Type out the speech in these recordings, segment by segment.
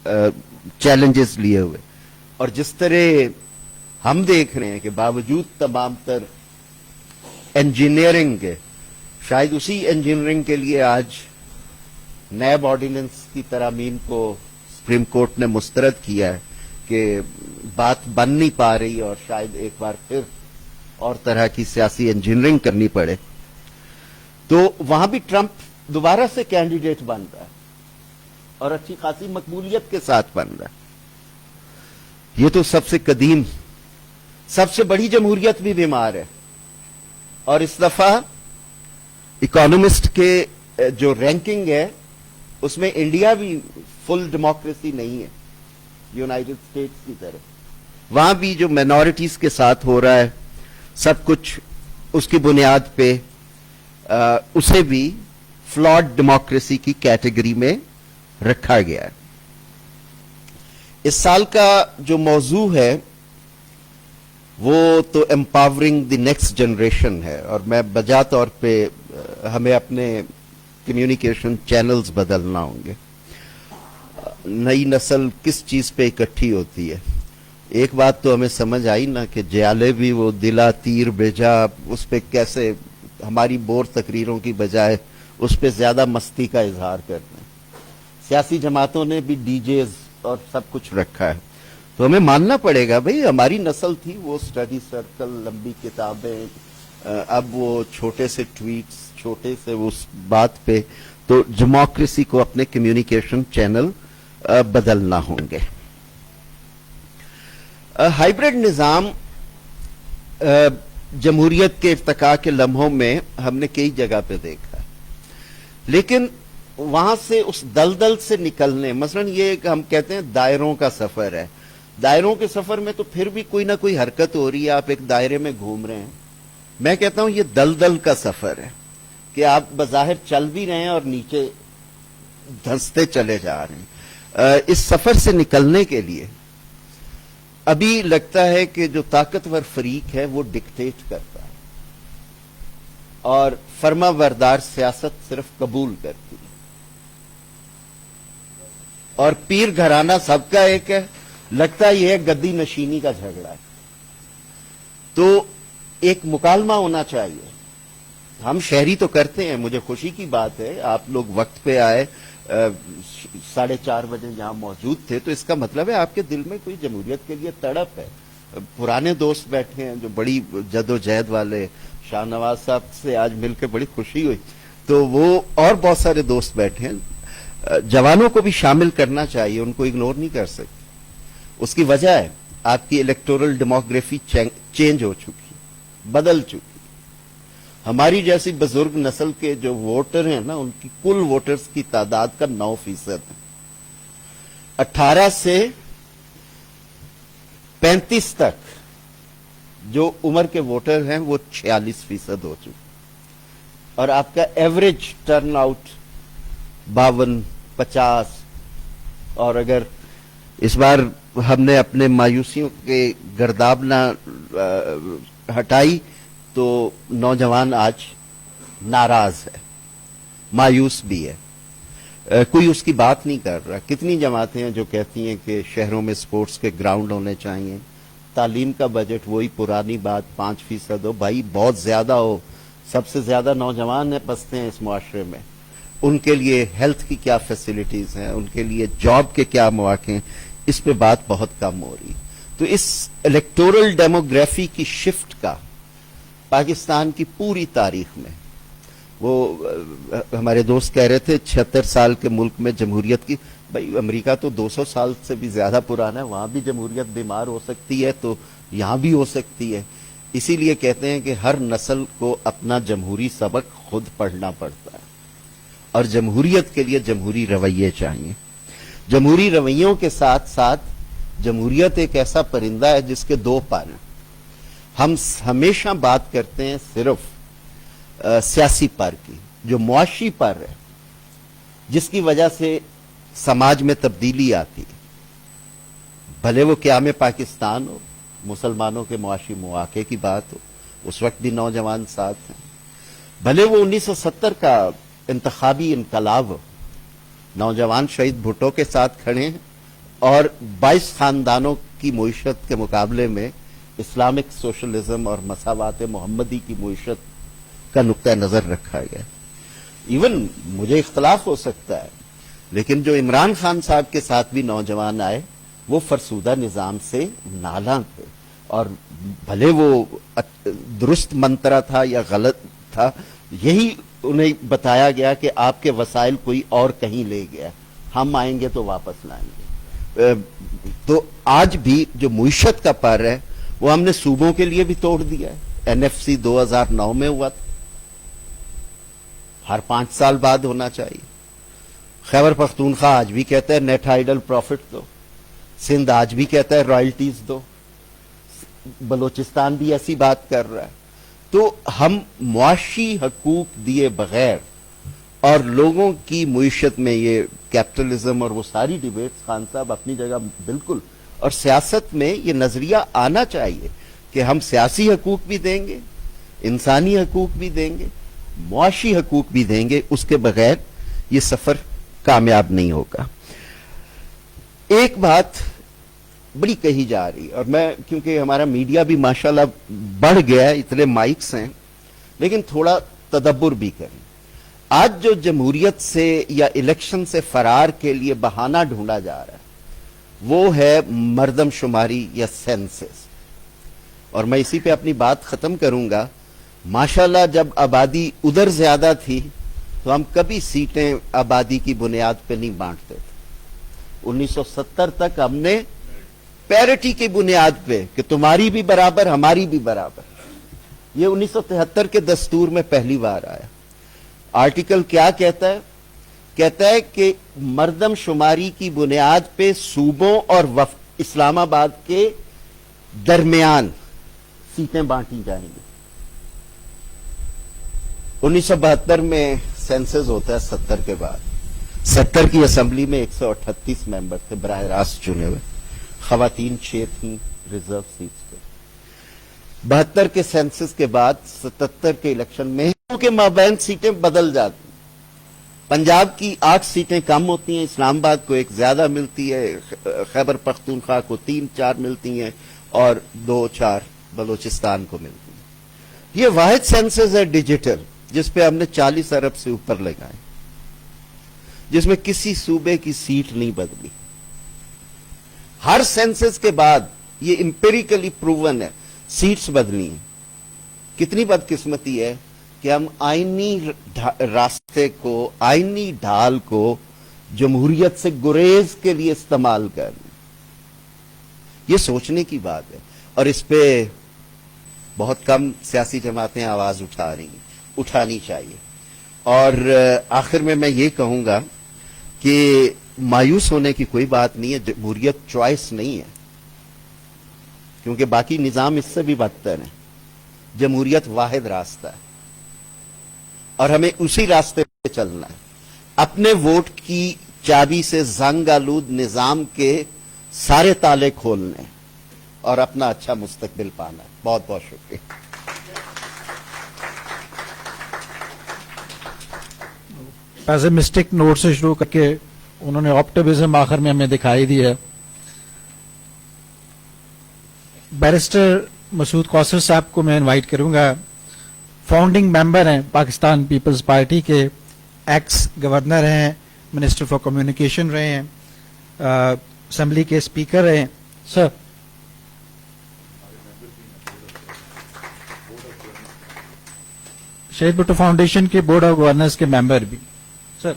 Challenges लिए हुए, और जिस तरह हम देख रहे हैं कि बावजूद तमाम तर इंजीनियरिंग के, शायद उसी इंजीनियरिंग के लिए आज नैब ऑर्डिनेंस की तरमीम को सुप्रीम कोर्ट ने मुस्तरद किया है कि बात बन नहीं पा रही और शायद एक बार फिर और तरह की सियासी इंजीनियरिंग करनी पड़े, तो वहां भी ट्रंप दोबारा से कैंडिडेट बन रहा है और अच्छी खासी मकबूलियत के साथ बन रहा है। ये तो सबसे कदीम, सबसे बड़ी जमहूरियत भी बीमार है, और इस दफा इकोनॉमिस्ट के जो रैंकिंग है उसमें इंडिया भी फुल डेमोक्रेसी नहीं है यूनाइटेड स्टेट्स की तरह। वहां भी जो माइनॉरिटीज के साथ हो रहा है सब कुछ, उसकी बुनियाद पे उसे भी फ्लॉड डेमोक्रेसी की कैटेगरी में रखा गया है। इस साल का जो मौजू है वो तो एम्पावरिंग द नेक्स्ट जनरेशन है, और मैं बजा तौर पे हमें अपने कम्युनिकेशन चैनल्स बदलना होंगे। नई नस्ल किस चीज पे इकट्ठी होती है? एक बात तो हमें समझ आई ना कि जयाले भी वो दिला तीर बेजा, उस पे कैसे हमारी बोर तकरीरों की बजाय उस पे ज्यादा मस्ती का इजहार करना है। सियासी जमातों ने भी डीजेज और सब कुछ रखा है, तो हमें मानना पड़ेगा भाई हमारी नस्ल थी वो स्टडी सर्कल, लंबी किताबें, अब वो छोटे से ट्वीट्स, छोटे से उस बात पे, तो डेमोक्रेसी को अपने कम्युनिकेशन चैनल बदलना होंगे। हाइब्रिड निजाम जमहूरियत के इर्तिका के लम्हों में हमने कई जगह पे देखा है, लेकिन वहां से उस दलदल से निकलने, मसलन ये हम कहते हैं दायरों का सफर है, दायरों के सफर में तो फिर भी कोई ना कोई हरकत हो रही है, आप एक दायरे में घूम रहे हैं। मैं कहता हूं ये दलदल का सफर है कि आप बज़ाहिर चल भी रहे हैं और नीचे धंसते चले जा रहे हैं। इस सफर से निकलने के लिए अभी लगता है कि जो ताकतवर फरीक है वो डिक्टेट करता है और फर्माबरदार सियासत सिर्फ कबूल करती है, और पीर घराना सबका एक है, लगता है यह गद्दी नशीनी का झगड़ा है। तो एक मुकालमा होना चाहिए। हम शहरी तो करते हैं, मुझे खुशी की बात है आप लोग वक्त पे आए, 4:30 बजे यहां मौजूद थे, तो इसका मतलब है आपके दिल में कोई जमहूरियत के लिए तड़प है। पुराने दोस्त बैठे हैं जो बड़ी जदोजहद वाले, शाहनवाज साहब से आज मिलकर बड़ी खुशी हुई, तो वो और बहुत सारे दोस्त बैठे हैं। जवानों को भी शामिल करना चाहिए, उनको इग्नोर नहीं कर सकते। उसकी वजह है आपकी इलेक्टोरल डेमोग्राफी चेंज हो चुकी, बदल चुकी। हमारी जैसी बुजुर्ग नस्ल के जो वोटर हैं ना, उनकी कुल वोटर्स की तादाद का 9% है। 18 से 35 तक जो उम्र के वोटर हैं वो 46% हो चुके, और आपका एवरेज टर्न आउट 52-50। और अगर इस बार हमने अपने मायूसियों के गर्दाब ना हटाई तो नौजवान आज नाराज है, मायूस भी है, कोई उसकी बात नहीं कर रहा। कितनी जमातें हैं जो कहती हैं कि शहरों में स्पोर्ट्स के ग्राउंड होने चाहिए, तालीम का बजट वही पुरानी बात 5% हो, भाई बहुत ज्यादा हो। सबसे ज्यादा नौजवान है बसते हैं इस मुआशरे में, उनके लिए हेल्थ की क्या फैसिलिटीज हैं, उनके लिए जॉब के क्या मौके हैं, इस पे बात बहुत कम हो रही। तो इस इलेक्टोरल डेमोग्राफी की शिफ्ट का पाकिस्तान की पूरी तारीख में, वो हमारे दोस्त कह रहे थे 76 साल के मुल्क में जमहूरियत की, भाई अमेरिका तो 200 साल से भी ज्यादा पुराना है, वहां भी जमहूरियत बीमार हो सकती है तो यहां भी हो सकती है। इसीलिए कहते हैं कि हर नस्ल को अपना जमहूरी सबक खुद पढ़ना पड़ता है, और जमहूरियत के लिए जमहूरी रवैये चाहिए। जमहूरी रवैयों के साथ साथ जमहूरियत एक ऐसा परिंदा है जिसके 2 पर हैं। हम हमेशा बात करते हैं सिर्फ सियासी पर की, जो मुआशी पर है, जिसकी वजह से समाज में तब्दीली आती है, भले वो क़याम पाकिस्तान हो, मुसलमानों के मुआशी मौके की बात हो, उस वक्त भी नौजवान साथ हैं, भले वो 1970 का इंतखाबी इनकलाब हो, नौजवान शहीद भुट्टो के साथ खड़े हैं, اور 22 خاندانوں کی معیشت کے مقابلے میں اسلامک سوشلزم اور مساوات محمدی کی معیشت کا نقطہ نظر رکھا گیا. ایون مجھے اختلاف ہو سکتا ہے، لیکن جو عمران خان صاحب کے ساتھ بھی نوجوان آئے وہ فرسودہ نظام سے نالاں تھے، اور بھلے وہ درست منترا تھا یا غلط تھا، یہی انہیں بتایا گیا کہ آپ کے وسائل کوئی اور کہیں لے گیا، ہم آئیں گے تو واپس لائیں گے. تو آج بھی جو معیشت کا پر ہے وہ ہم نے صوبوں کے لیے بھی توڑ دیا ہے. NFC 2009 میں ہوا تھا، ہر 5 سال بعد ہونا چاہیے. خیبر پختونخوا آج بھی کہتا ہے نیٹ آئیڈل پروفٹ دو، سندھ آج بھی کہتا ہے رائلٹیز دو، بلوچستان بھی ایسی بات کر رہا ہے. تو ہم معاشی حقوق دیے بغیر اور لوگوں کی معیشت میں یہ کیپٹلزم اور وہ ساری ڈیبیٹس خان صاحب اپنی جگہ بالکل، اور سیاست میں یہ نظریہ آنا چاہیے کہ ہم سیاسی حقوق بھی دیں گے، انسانی حقوق بھی دیں گے، معاشی حقوق بھی دیں گے، اس کے بغیر یہ سفر کامیاب نہیں ہوگا. ایک بات بڑی کہی جا رہی، اور میں کیونکہ ہمارا میڈیا بھی ماشاءاللہ بڑھ گیا ہے، اتنے مائکس ہیں، لیکن تھوڑا تدبر بھی کریں. آج جو جمہوریت سے یا الیکشن سے فرار کے لیے بہانہ ڈھونڈا جا رہا ہے وہ ہے مردم شماری یا سینسس. اور میں اسی پہ اپنی بات ختم کروں گا. ماشاءاللہ جب آبادی ادھر زیادہ تھی تو ہم کبھی سیٹیں آبادی کی بنیاد پہ نہیں بانٹتے تھے. 1970 تک ہم نے پیرٹی کی بنیاد پہ کہ تمہاری بھی برابر ہماری بھی برابر. یہ 1973 کے دستور میں پہلی بار آیا. آرٹیکل کیا کہتا ہے؟ کہتا ہے کہ مردم شماری کی بنیاد پہ صوبوں اور اسلام آباد کے درمیان سیٹیں بانٹی جائیں گی. 1972 میں سینسز ہوتا ہے 70 کے بعد. 70 کی اسمبلی میں 138 ممبر تھے براہ راست چنے ہوئے، خواتین 6 تھیں ریزرو سیٹس پہ. 72 کے سینسس کے بعد 77 کے الیکشن میں کے مابین سیٹیں بدل جاتی. پنجاب کی 8 سیٹیں کم ہوتی ہیں، اسلام آباد کو 1 زیادہ ملتی ہے، خیبر پختونخوا کو 3-4 ملتی ہیں، اور 2-4 بلوچستان کو ملتی ہیں. یہ واحد سینسس ہے ڈیجیٹل جس پہ ہم نے 40 ارب سے اوپر لگائے، جس میں کسی صوبے کی سیٹ نہیں بدلی. ہر سینسس کے بعد یہ امپیریکلی پروون ہے سیٹس بدلی ہیں. کتنی بدقسمتی ہے کہ ہم آئینی راستے کو، آئینی ڈھال کو جمہوریت سے گریز کے لیے استعمال کر رہے ہیں. یہ سوچنے کی بات ہے، اور اس پہ بہت کم سیاسی جماعتیں آواز اٹھا رہی ہیں، اٹھانی چاہیے. اور آخر میں یہ کہوں گا کہ مایوس ہونے کی کوئی بات نہیں ہے. جمہوریت چوائس نہیں ہے، کیونکہ باقی نظام اس سے بھی بدتر ہے. جمہوریت واحد راستہ ہے اور ہمیں اسی راستے پہ چلنا ہے. اپنے ووٹ کی چابی سے زنگ آلود نظام کے سارے تالے کھولنے اور اپنا اچھا مستقبل پانا ہے. بہت بہت شکریہ. ایز اے مسٹک نوٹ سے شروع کر کے انہوں نے آپٹمزم آخر میں ہمیں دکھائی دی ہے. بیرسٹر مسعود کوثر صاحب کو میں انوائٹ کروں گا. فاؤنڈنگ ممبر ہیں پاکستان پیپلز پارٹی کے، ایکس گورنر ہیں، منسٹر فار کمیونیکیشن رہے ہیں، اسمبلی کے اسپیکر رہے ہیں. سر شہید بھٹو فاؤنڈیشن کے بورڈ آف گورنرز کے ممبر بھی. سر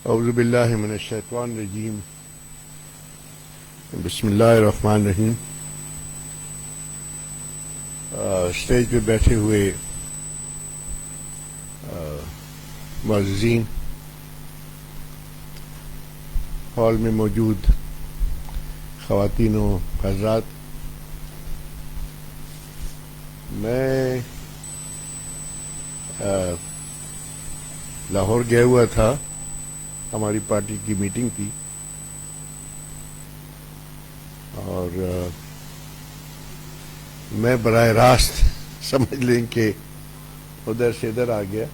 اعوذ باللہ من الشیطان الرجیم، بسم اللہ الرحمن الرحیم. اسٹیج پہ بیٹھے ہوئے معززین، ہال میں موجود خواتین و حضرات، میں لاہور گیا ہوا تھا، ہماری پارٹی کی میٹنگ تھی، اور میں براہ راست سمجھ لیں کہ ادھر سے ادھر آ گیا.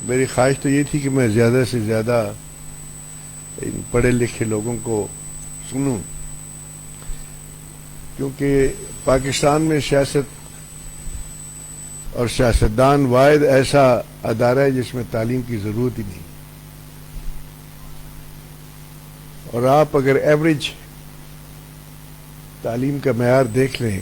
میری خواہش تو یہ تھی کہ میں زیادہ سے زیادہ ان پڑھے لکھے لوگوں کو سنوں، کیونکہ پاکستان میں سیاست اور سیاستدان واحد ایسا ادارہ ہے جس میں تعلیم کی ضرورت ہی نہیں. اور آپ اگر ایوریج تعلیم کا معیار دیکھ لیں